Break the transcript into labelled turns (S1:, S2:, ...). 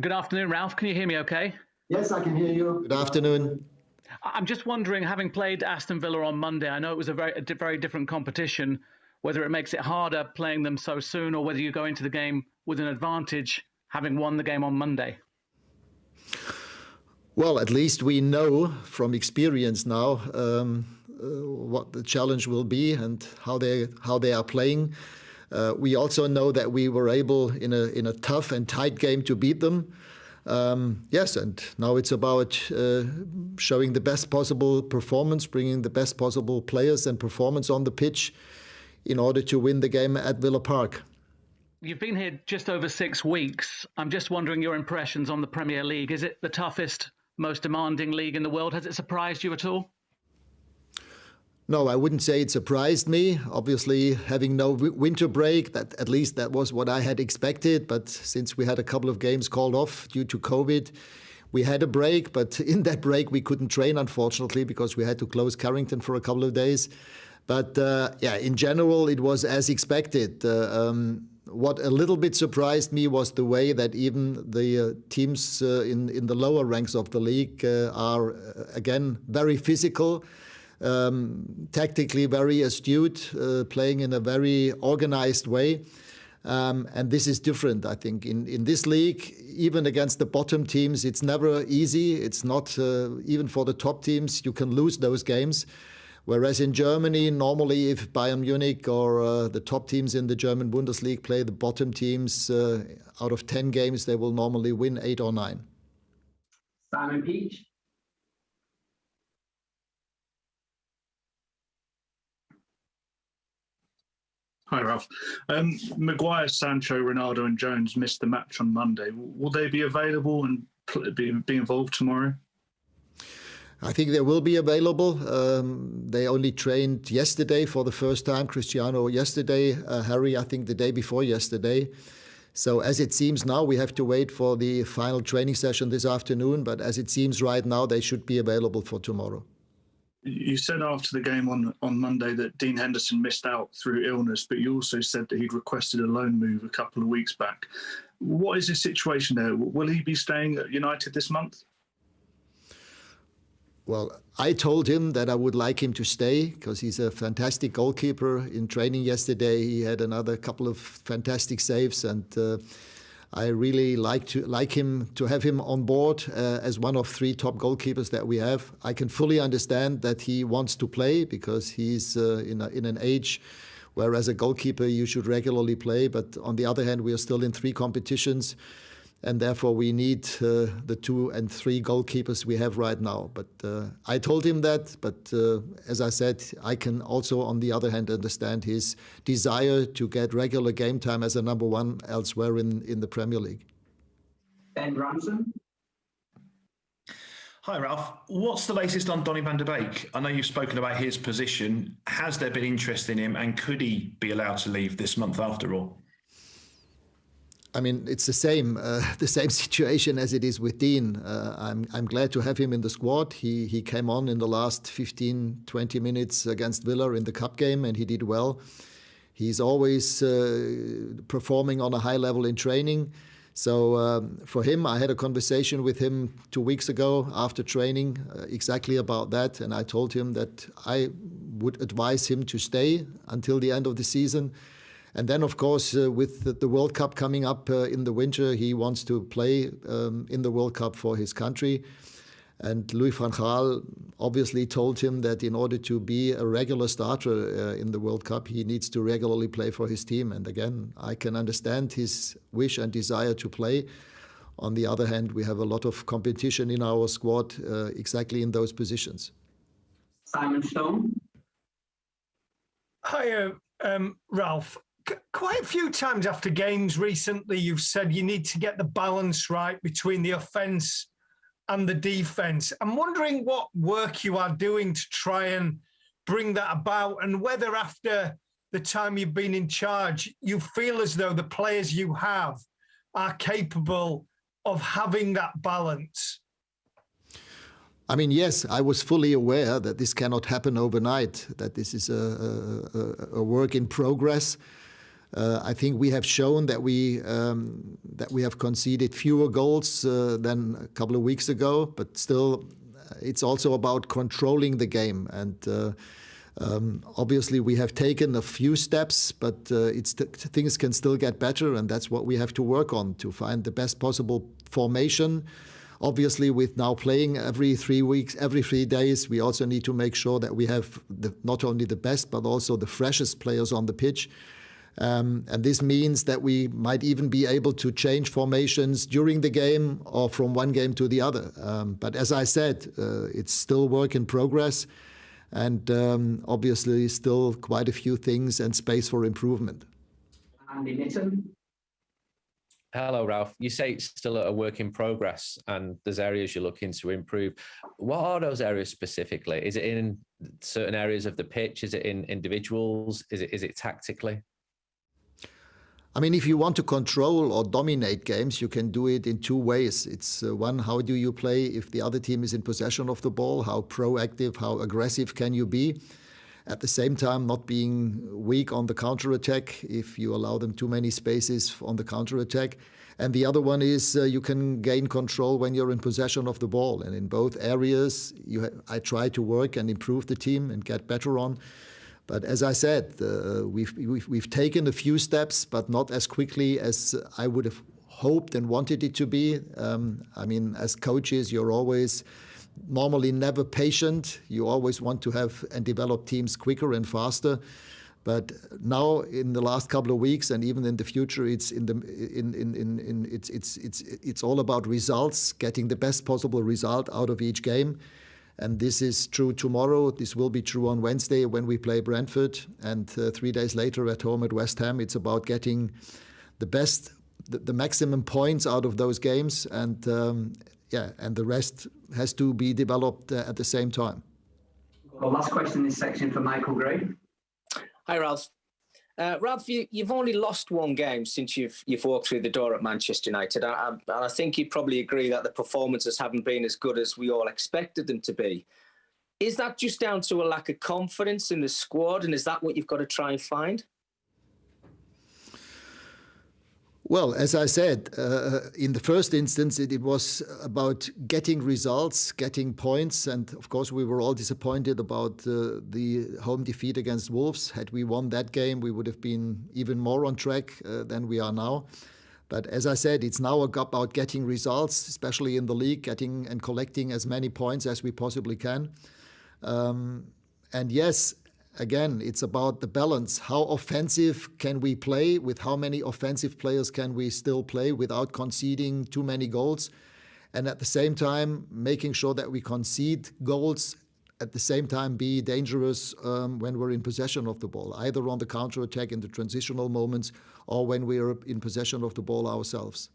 S1: Good afternoon, Ralf. Can you hear me okay?
S2: Yes, I can hear you.
S3: Good afternoon.
S1: I'm just wondering, having played Aston Villa on Monday, I know it was a very different competition, whether it makes it harder playing them so soon or whether you go into the game with an advantage having won the game on Monday.
S3: Well, at least we know from experience now what the challenge will be and how they are playing. We also know that we were able in a tough and tight game to beat them. Yes, and now it's about showing the best possible performance, bringing the best possible players and performance on the pitch in order to win the game at Villa Park.
S1: You've been here just over 6 weeks. I'm just wondering your impressions on the Premier League. Is it the toughest, most demanding league in the world? Has it surprised you at all?
S3: No, I wouldn't say it surprised me. Obviously, having no winter break, that at least that was what I had expected. But since we had a couple of games called off due to COVID, we had a break. But in that break, we couldn't train, unfortunately, because we had to close Carrington for a couple of days. But in general, it was as expected. What a little bit surprised me was the way that even the teams in the lower ranks of the league are, again, very physical. Tactically very astute, playing in a very organized way. And this is different, I think. In this league, even against the bottom teams, it's never easy. It's not, even for the top teams, you can lose those games. Whereas in Germany, normally if Bayern Munich or the top teams in the German Bundesliga play the bottom teams, out of 10 games, they will normally win 8 or 9.
S2: Simon Peach.
S4: Hi, Ralf. Maguire, Sancho, Ronaldo and Jones missed the match on Monday. Will they be available and be involved tomorrow?
S3: I think they will be available. They only trained yesterday for the first time. Cristiano yesterday, Harry, I think the day before yesterday. So as it seems now, we have to wait for the final training session this afternoon. But as it seems right now, they should be available for tomorrow.
S4: You said after the game on Monday that Dean Henderson missed out through illness, but you also said that he'd requested a loan move a couple of weeks back. What is his situation there? Will he be staying at United this month?
S3: Well, I told him that I would like him to stay because he's a fantastic goalkeeper. In training yesterday, he had another couple of fantastic saves, and I really like him to have him on board as one of 3 top goalkeepers that we have. I can fully understand that he wants to play because he's in an age where as a goalkeeper you should regularly play. But on the other hand, we are still in 3 competitions, and therefore we need the 2 and 3 goalkeepers we have right now. But I told him that, but as I said, I can also, on the other hand, understand his desire to get regular game time as a number 1 elsewhere in the Premier League.
S2: Ben Ransom.
S5: Hi, Ralf. What's the latest on Donny van der Beek? I know you've spoken about his position. Has there been interest in him, and could he be allowed to leave this month after all?
S3: I mean, it's the same situation as it is with Dean. I'm glad to have him in the squad. He came on in the last 15, 20 minutes against Villa in the cup game, and he did well. He's always performing on a high level in training. So for him, I had a conversation with him 2 weeks ago after training exactly about that. And I told him that I would advise him to stay until the end of the season. And then, of course, with the World Cup coming up in the winter, he wants to play in the World Cup for his country. And Louis van Gaal obviously told him that in order to be a regular starter in the World Cup, he needs to regularly play for his team. And again, I can understand his wish and desire to play. On the other hand, we have a lot of competition in our squad exactly in those positions.
S2: Simon Stone.
S6: Hi, Ralf. Quite a few times after games recently, you've said you need to get the balance right between the offence and the defence. I'm wondering what work you are doing to try and bring that about, and whether after the time you've been in charge, you feel as though the players you have are capable of having that balance.
S3: I mean, yes, I was fully aware that this cannot happen overnight, that this is a work in progress. I think we have shown that we have conceded fewer goals than a couple of weeks ago, but still, it's also about controlling the game. And obviously, we have taken a few steps, but things can still get better, and that's what we have to work on to find the best possible formation. Obviously, with now playing every 3 weeks, every 3 days, we also need to make sure that we have not only the best, but also the freshest players on the pitch. And this means that we might even be able to change formations during the game or from one game to the other. But as I said, it's still work in progress, and obviously still quite a few things and space for improvement.
S2: Andy Nitton.
S7: Hello, Ralf. You say it's still a work in progress and there's areas you're looking to improve. What are those areas specifically? Is it in certain areas of the pitch? Is it in individuals? Is it tactically?
S3: I mean, if you want to control or dominate games, you can do it in two ways. It's one, how do you play if the other team is in possession of the ball? How proactive, how aggressive can you be? At the same time, not being weak on the counter-attack if you allow them too many spaces on the counter-attack. And the other one is you can gain control when you're in possession of the ball. And in both areas, I try to work and improve the team and get better on. But as I said, we've taken a few steps, but not as quickly as I would have hoped and wanted it to be. I mean, as coaches, you're always normally never patient. You always want to have and develop teams quicker and faster. But now, in the last couple of weeks, and even in the future, it's all about results, getting the best possible result out of each game. And this is true tomorrow. This will be true on Wednesday when we play Brentford. And 3 days later at home at West Ham, it's about getting the maximum points out of those games. And and the rest has to be developed at the same time.
S2: Well, last question in this section for Michael Gray.
S8: Hi, Ralf. Ralf, you've only lost one game since you've walked through the door at Manchester United. And I think you'd probably agree that the performances haven't been as good as we all expected them to be. Is that just down to a lack of confidence in the squad? And is that what you've got to try and find?
S3: Well, as I said, in the first instance, it was about getting results, getting points. And of course, we were all disappointed about the home defeat against Wolves. Had we won that game, we would have been even more on track than we are now. But as I said, it's now about getting results, especially in the league, getting and collecting as many points as we possibly can. And yes, again, it's about the balance. How offensive can we play? With how many offensive players can we still play without conceding too many goals? And at the same time, making sure that we concede goals, at the same time be dangerous when we're in possession of the ball, either on the counter-attack in the transitional moments or when we're in possession of the ball ourselves.